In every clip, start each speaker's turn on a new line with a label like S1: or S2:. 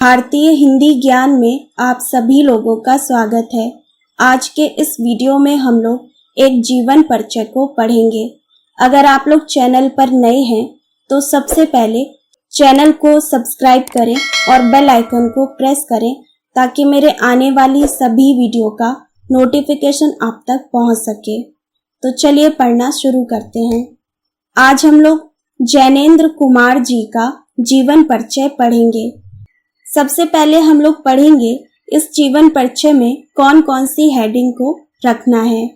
S1: भारतीय हिंदी ज्ञान में आप सभी लोगों का स्वागत है। आज के इस वीडियो में हम लोग एक जीवन परिचय को पढ़ेंगे। अगर आप लोग चैनल पर नए हैं तो सबसे पहले चैनल को सब्सक्राइब करें और बेल आइकन को प्रेस करें ताकि मेरे आने वाली सभी वीडियो का नोटिफिकेशन आप तक पहुंच सके। तो चलिए पढ़ना शुरू करते हैं। आज हम लोग जैनेंद्र कुमार जी का जीवन परिचय पढ़ेंगे। सबसे पहले हम लोग पढ़ेंगे इस जीवन परिचय में कौन कौन सी हेडिंग को रखना है।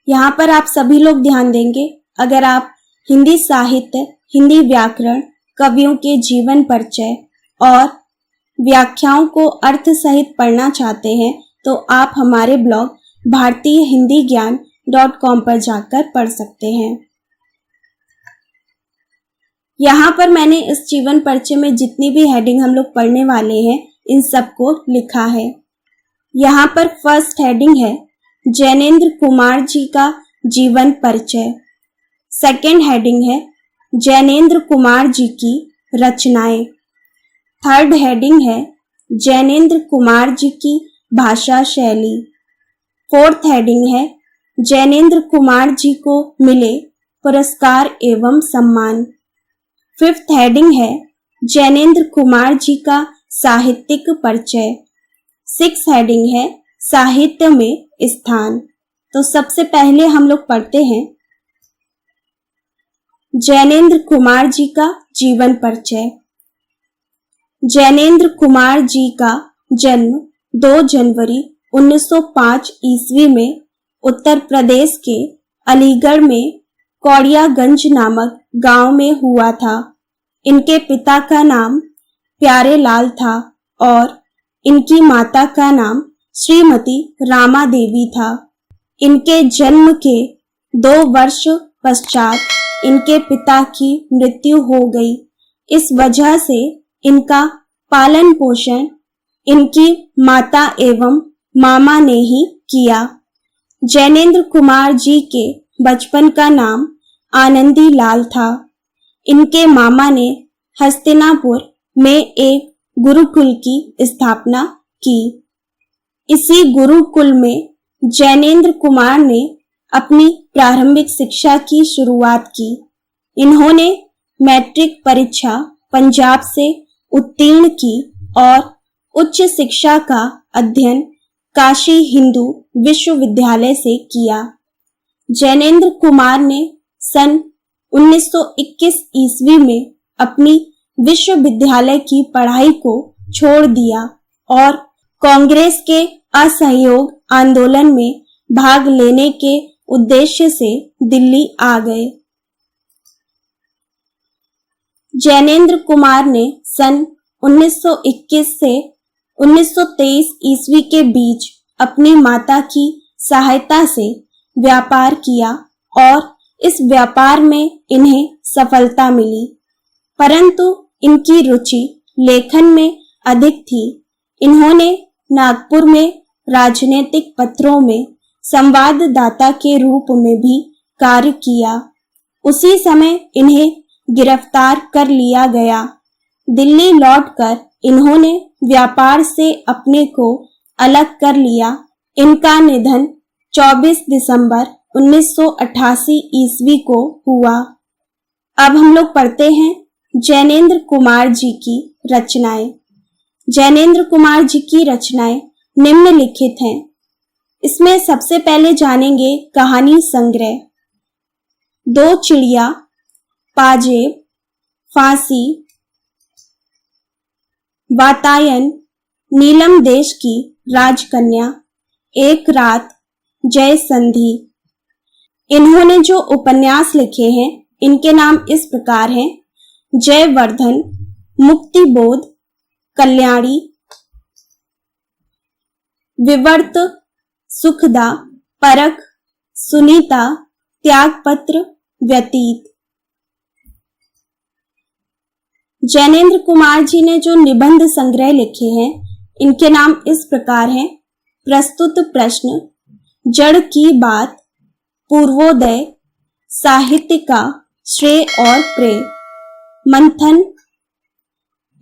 S1: यहाँ पर आप सभी लोग ध्यान देंगे। अगर आप हिंदी साहित्य, हिंदी व्याकरण, कवियों के जीवन परिचय और व्याख्याओं को अर्थ सहित पढ़ना चाहते हैं तो आप हमारे ब्लॉग bharatiyahindiGyan.com पर जाकर पढ़ सकते हैं। यहाँ पर मैंने इस जीवन परिचय में जितनी भी हेडिंग हम लोग पढ़ने वाले हैं इन सबको लिखा है। यहाँ पर फर्स्ट हेडिंग है जैनेंद्र कुमार जी का जीवन परिचय। सेकंड हेडिंग है जैनेंद्र कुमार जी की रचनाएं। थर्ड हेडिंग है जैनेंद्र कुमार जी की भाषा शैली। फोर्थ हेडिंग है जैनेंद्र कुमार जी को मिले पुरस्कार एवं सम्मान। फिफ्थ हेडिंग है जैनेंद्र कुमार जी का साहित्यिक परिचय। सिक्स हेडिंग है साहित्य में स्थान। तो सबसे पहले हम लोग पढ़ते हैं जैनेंद्र कुमार जी का जीवन परिचय। जैनेंद्र कुमार जी का जन्म 2 जनवरी 1905 ईस्वी में उत्तर प्रदेश के अलीगढ़ में कौड़ियागंज नामक गांव में हुआ था। इनके पिता का नाम प्यारे लाल था और इनकी माता का नाम श्रीमती रामा देवी था। इनके जन्म के 2 वर्ष पश्चात इनके पिता की मृत्यु हो गई। इस वजह से इनका पालन पोषण इनकी माता एवं मामा ने ही किया। जैनेंद्र कुमार जी के बचपन का नाम आनंदी लाल था। इनके मामा ने हस्तिनापुर में एक गुरुकुल की स्थापना की। इसी गुरुकुल में जैनेंद्र कुमार ने अपनी प्रारंभिक शिक्षा की शुरुआत की। इन्होंने मैट्रिक परीक्षा पंजाब से उत्तीर्ण की और उच्च शिक्षा का अध्ययन काशी हिंदू विश्वविद्यालय से किया। जैनेंद्र कुमार ने सन 1921 ईस्वी में अपनी विश्वविद्यालय की पढ़ाई को छोड़ दिया और कांग्रेस के असहयोग आंदोलन में भाग लेने के उद्देश्य से दिल्ली आ गए। जैनेंद्र कुमार ने सन 1921 से 1923 ईस्वी के बीच अपनी माता की सहायता से व्यापार किया और इस व्यापार में इन्हें सफलता मिली, परंतु इनकी रुचि लेखन में अधिक थी। इन्होंने नागपुर में राजनीतिक पत्रों में संवाददाता के रूप में भी कार्य किया। उसी समय इन्हें गिरफ्तार कर लिया गया। दिल्ली लौटकर इन्होंने व्यापार से अपने को अलग कर लिया। इनका निधन 24 दिसंबर 1988 ईस्वी को हुआ। अब हम लोग पढ़ते हैं जैनेंद्र कुमार जी की रचनाएं। जैनेंद्र कुमार जी की रचनाएं निम्नलिखित हैं। इसमें सबसे पहले जानेंगे कहानी संग्रह। 2 चिड़िया, पाजेब, फांसी, वातायन, नीलम देश की राजकन्या, एक रात, जय संधि। इन्होंने जो उपन्यास लिखे हैं इनके नाम इस प्रकार हैं जयवर्धन, मुक्तिबोध, कल्याणी, विवर्त, सुखदा, परख, सुनीता, त्यागपत्र, व्यतीत। जैनेंद्र कुमार जी ने जो निबंध संग्रह लिखे हैं इनके नाम इस प्रकार हैं प्रस्तुत प्रश्न, जड़ की बात, पूर्वोदय, साहित्य का श्रेय और प्रेय, मंथन,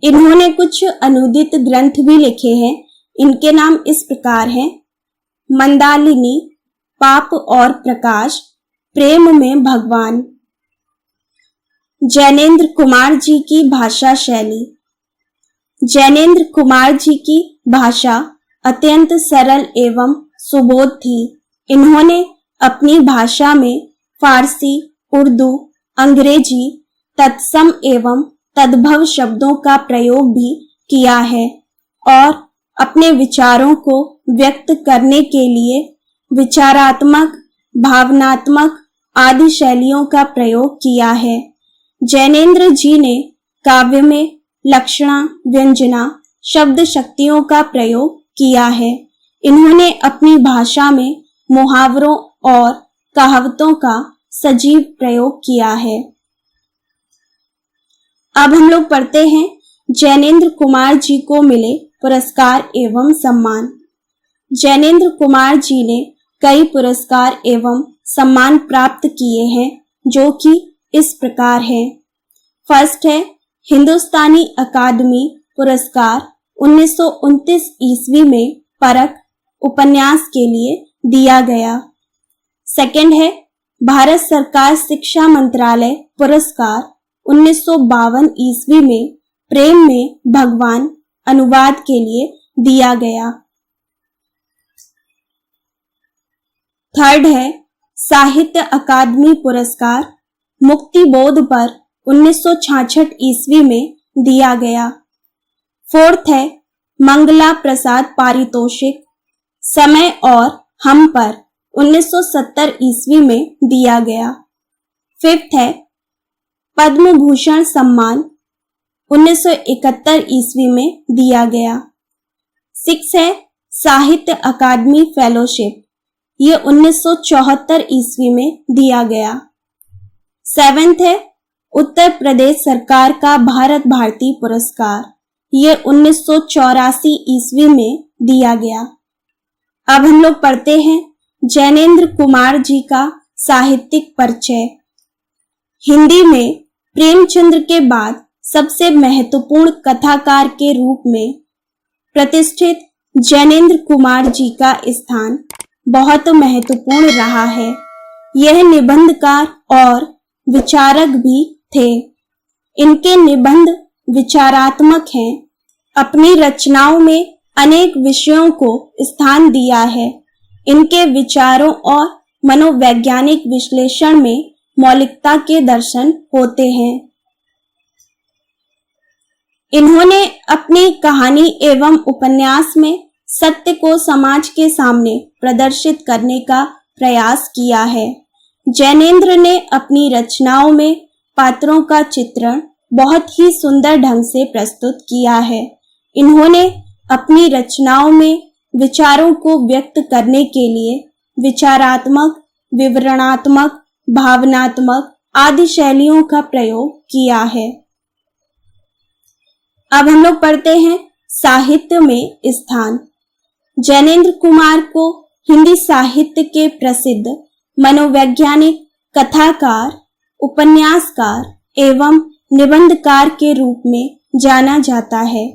S1: इन्होंने कुछ अनुदित ग्रंथ भी लिखे हैं। इनके नाम इस प्रकार हैं: मंदालिनी, पाप और प्रकाश, प्रेम में भगवान। जैनेन्द्र कुमार जी की भाषा शैली। जैनेन्द्र कुमार जी की भाषा अत्यंत सरल एवं सुबोध थी। इन्होंने अपनी भाषा में फारसी, उर्दू, अंग्रेजी तत्सम एवं तद्भव शब्दों का प्रयोग भी किया है और अपने विचारों को व्यक्त करने के लिए विचारात्मक, भावनात्मक आदि शैलियों का प्रयोग किया है। जैनेन्द्र जी ने काव्य में लक्षणा, व्यंजना, शब्द शक्तियों का प्रयोग किया है। इन्होंने अपनी भाषा में मुहावरों और कहावतों का सजीव प्रयोग किया है। अब हम लोग पढ़ते हैं जैनेन्द्र कुमार जी को मिले पुरस्कार एवं सम्मान। जैनेन्द्र कुमार जी ने कई पुरस्कार एवं सम्मान प्राप्त किए हैं, जो कि इस प्रकार हैं। फर्स्ट है हिंदुस्तानी अकादमी पुरस्कार 1929 ईस्वी में परख उपन्यास के लिए दिया गया। सेकंड है भारत सरकार शिक्षा मंत्रालय पुरस्कार 1952 ईस्वी में प्रेम में भगवान अनुवाद के लिए दिया गया। थर्ड है साहित्य अकादमी पुरस्कार मुक्तिबोध पर 1966 ईस्वी में दिया गया। फोर्थ है मंगला प्रसाद पारितोषिक समय और हम पर 1970 ईस्वी में दिया गया। फिफ्थ है पद्म भूषण सम्मान 1971 ईस्वी में दिया गया। सिक्स है साहित्य अकादमी फेलोशिप, ये 1974 ईस्वी में दिया गया। सेवेंथ है उत्तर प्रदेश सरकार का भारत भारती पुरस्कार, ये 1984 ईस्वी में दिया गया। अब हम लोग पढ़ते हैं जैनेन्द्र कुमार जी का साहित्यिक परिचय। हिंदी में प्रेमचंद्र के बाद सबसे महत्वपूर्ण कथाकार के रूप में प्रतिष्ठित जैनेन्द्र कुमार जी का स्थान बहुत महत्वपूर्ण रहा है। यह निबंधकार और विचारक भी थे। इनके निबंध विचारात्मक हैं। अपनी रचनाओं में अनेक विषयों को स्थान दिया है। इनके विचारों और मनोवैज्ञानिक विश्लेषण में मौलिकता के दर्शन होते हैं। इन्होंने अपनी कहानी एवं उपन्यास में सत्य को समाज के सामने प्रदर्शित करने का प्रयास किया है। जैनेन्द्र ने अपनी रचनाओं में पात्रों का चित्रण बहुत ही सुंदर ढंग से प्रस्तुत किया है। इन्होंने अपनी रचनाओं में विचारों को व्यक्त करने के लिए विचारात्मक, विवरणात्मक, भावनात्मक आदि शैलियों का प्रयोग किया है। अब हम लोग पढ़ते हैं साहित्य में स्थान। जैनेन्द्र कुमार को हिंदी साहित्य के प्रसिद्ध मनोवैज्ञानिक, कथाकार, उपन्यासकार एवं निबंधकार के रूप में जाना जाता है।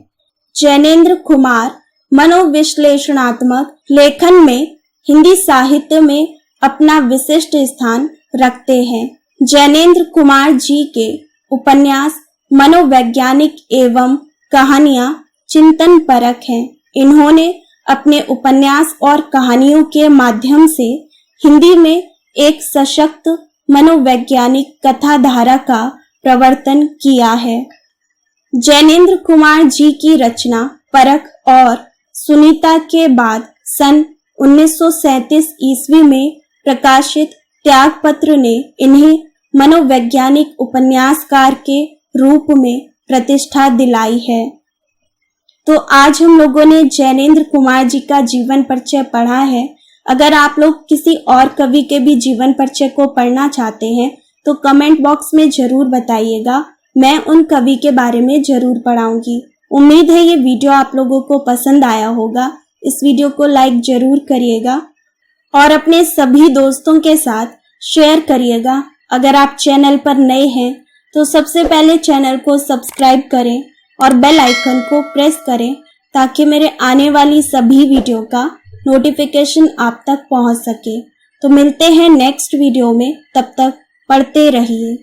S1: जैनेन्द्र कुमार मनोविश्लेषणात्मक लेखन में हिंदी साहित्य में अपना विशिष्ट स्थान रखते हैं। जैनेन्द्र कुमार जी के उपन्यास मनोवैज्ञानिक एवं कहानियां चिंतन परक हैं। इन्होंने अपने उपन्यास और कहानियों के माध्यम से हिंदी में एक सशक्त मनोवैज्ञानिक कथा धारा का प्रवर्तन किया है। जैनेन्द्र कुमार जी की रचना परख और सुनीता के बाद सन 1937 ईस्वी में प्रकाशित त्यागपत्र ने इन्हें मनोवैज्ञानिक उपन्यासकार के रूप में प्रतिष्ठा दिलाई है। तो आज हम लोगों ने जैनेन्द्र कुमार जी का जीवन परिचय पढ़ा है। अगर आप लोग किसी और कवि के भी जीवन परिचय को पढ़ना चाहते हैं तो कमेंट बॉक्स में जरूर बताइएगा, मैं उन कवि के बारे में जरूर पढ़ाऊंगी। उम्मीद है ये वीडियो आप लोगों को पसंद आया होगा। इस वीडियो को लाइक जरूर करिएगा और अपने सभी दोस्तों के साथ शेयर करिएगा। अगर आप चैनल पर नए हैं तो सबसे पहले चैनल को सब्सक्राइब करें और बेल आइकन को प्रेस करें ताकि मेरे आने वाली सभी वीडियो का नोटिफिकेशन आप तक पहुंच सके। तो मिलते हैं नेक्स्ट वीडियो में, तब तक पढ़ते रहिए।